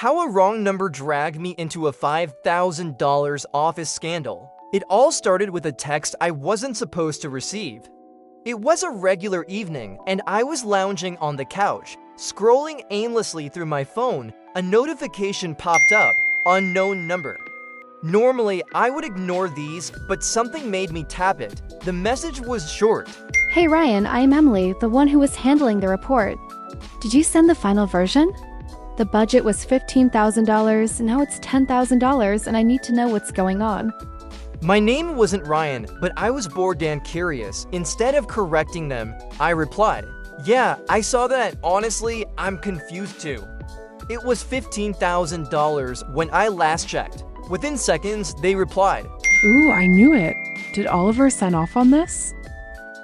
How a wrong number dragged me into a $5,000 office scandal. It all started with a text I wasn't supposed to receive. It was a regular evening, and I was lounging on the couch, scrolling aimlessly through my phone. A notification popped up, unknown number. Normally, I would ignore these, but something made me tap it. The message was short. Hey Ryan, I'm Emily, the one who was handling the report. Did you send the final version? The budget was $15,000, now it's $10,000, and I need to know what's going on. My name wasn't Ryan, but I was bored and curious. Instead of correcting them, I replied, "Yeah, I saw that. Honestly, I'm confused too." It was $15,000 when I last checked. Within seconds, they replied, Ooh, I knew it. Did Oliver sign off on this?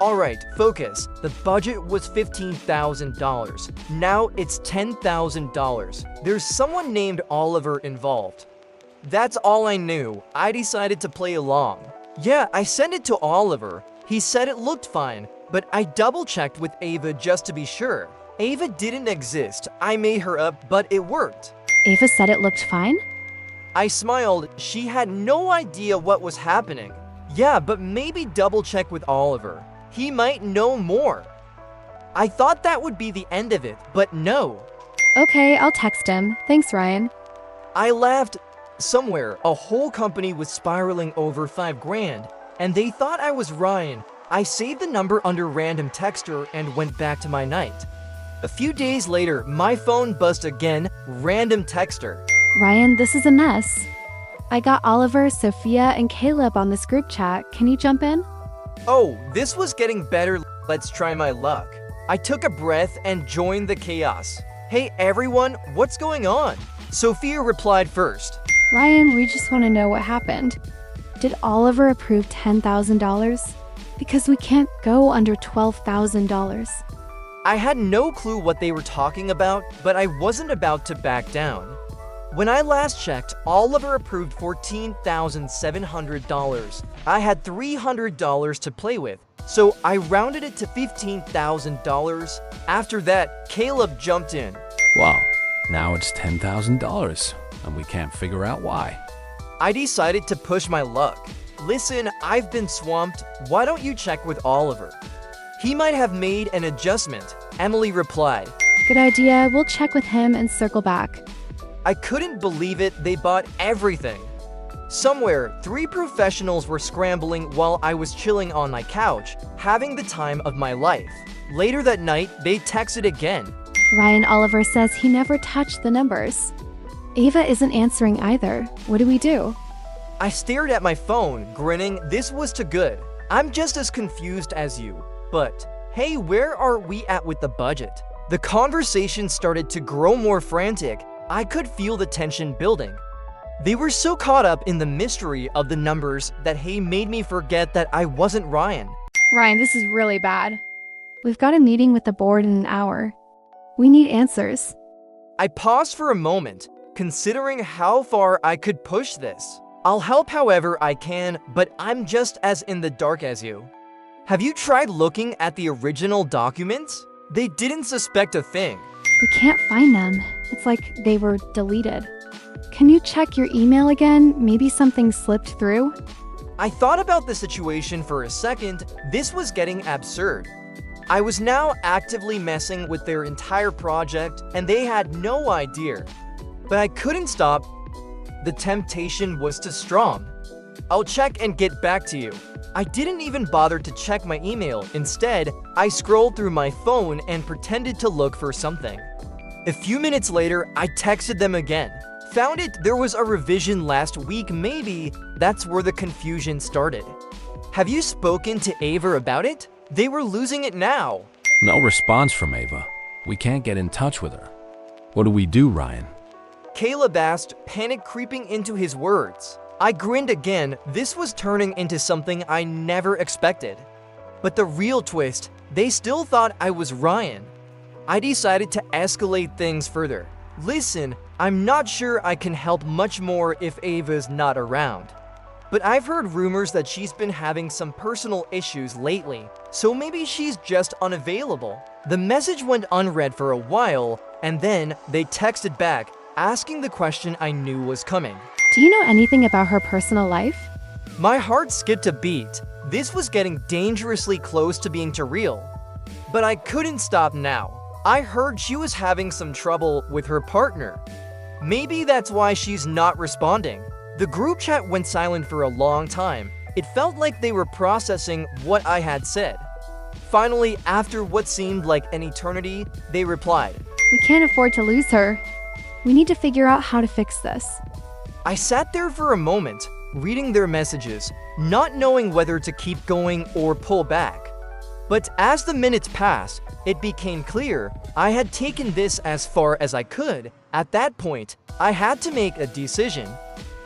"Alright, focus. The budget was $15,000. Now it's $10,000. There's someone named Oliver involved." That's all I knew. I decided to play along. Yeah, I sent it to Oliver. He said it looked fine, but I double-checked with Ava just to be sure. Ava didn't exist. I made her up, but it worked. Ava said it looked fine? I smiled. She had no idea what was happening. Yeah, but maybe double-check with Oliver. He might know more. I thought that would be the end of it, but no. Okay, I'll text him. Thanks, Ryan. I laughed. Somewhere, a whole company was spiraling over $5,000, and they thought I was Ryan. I saved the number under random texter and went back to my night. A few days later, my phone buzzed again, random texter. Ryan, this is a mess. I got Oliver, Sophia, and Caleb on this group chat. Can you jump in? Oh, this was getting better. Let's try my luck. I took a breath and joined the chaos. Hey everyone, what's going on? Sophia replied first. Ryan, we just want to know what happened. Did Oliver approve $10,000? Because we can't go under $12,000. I had no clue what they were talking about, but I wasn't about to back down. When I last checked, Oliver approved $14,700. I had $300 to play with, so I rounded it to $15,000. After that, Caleb jumped in. Wow, now it's $10,000, and we can't figure out why. I decided to push my luck. Listen, I've been swamped. Why don't you check with Oliver? He might have made an adjustment, Emily replied. Good idea. We'll check with him and circle back. I couldn't believe it. They bought everything. Somewhere, 3 professionals were scrambling while I was chilling on my couch, having the time of my life. Later that night, they texted again. Ryan, Oliver says he never touched the numbers. Ava isn't answering either. What do we do? I stared at my phone, grinning. This was too good. I'm just as confused as you. But, hey, where are we at with the budget? The conversation started to grow more frantic. I could feel the tension building. They were so caught up in the mystery of the numbers that Hay made me forget that I wasn't Ryan. Ryan, this is really bad. We've got a meeting with the board in an hour. We need answers. I paused for a moment, considering how far I could push this. I'll help however I can, but I'm just as in the dark as you. Have you tried looking at the original documents? They didn't suspect a thing. We can't find them. It's like they were deleted. Can you check your email again? Maybe something slipped through? I thought about the situation for a second. This was getting absurd. I was now actively messing with their entire project, and they had no idea. But I couldn't stop. The temptation was too strong. I'll check and get back to you. I didn't even bother to check my email. Instead, I scrolled through my phone and pretended to look for something. A few minutes later, I texted them again. Found it, there was a revision last week, maybe. That's where the confusion started. Have you spoken to Ava about it? They were losing it now. No response from Ava. We can't get in touch with her. What do we do, Ryan? Caleb asked, panic creeping into his words. I grinned again. This was turning into something I never expected. But the real twist, they still thought I was Ryan. I decided to escalate things further. Listen, I'm not sure I can help much more if Ava's not around. But I've heard rumors that she's been having some personal issues lately, so maybe she's just unavailable. The message went unread for a while, and then they texted back, asking the question I knew was coming. Do you know anything about her personal life? My heart skipped a beat. This was getting dangerously close to being too real. But I couldn't stop now. I heard she was having some trouble with her partner. Maybe that's why she's not responding. The group chat went silent for a long time. It felt like they were processing what I had said. Finally, after what seemed like an eternity, they replied. We can't afford to lose her. We need to figure out how to fix this. I sat there for a moment, reading their messages, not knowing whether to keep going or pull back. But as the minutes passed, it became clear I had taken this as far as I could. At that point, I had to make a decision.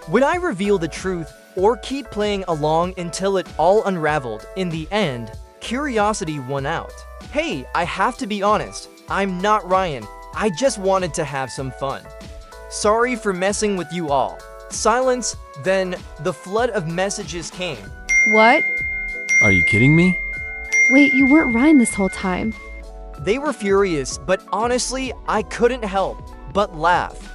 Would I reveal the truth or keep playing along until it all unraveled? In the end, curiosity won out. Hey, I have to be honest, I'm not Ryan. I just wanted to have some fun. Sorry for messing with you all. Silence, then the flood of messages came. What? Are you kidding me? Wait, you weren't Ryan this whole time. They were furious, but honestly, I couldn't help but laugh.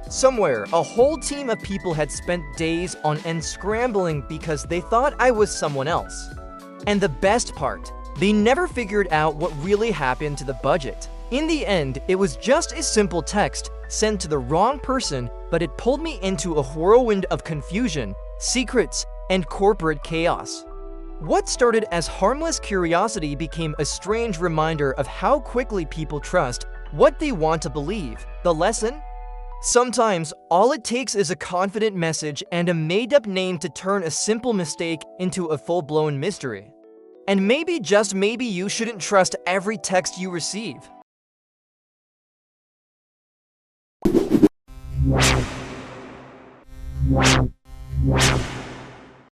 Somewhere, a whole team of people had spent days on end scrambling because they thought I was someone else. And the best part, they never figured out what really happened to the budget. In the end, it was just a simple text sent to the wrong person, but it pulled me into a whirlwind of confusion, secrets, and corporate chaos. What started as harmless curiosity became a strange reminder of how quickly people trust what they want to believe. The lesson? Sometimes, all it takes is a confident message and a made-up name to turn a simple mistake into a full-blown mystery. And maybe, just maybe, you shouldn't trust every text you receive. Wow.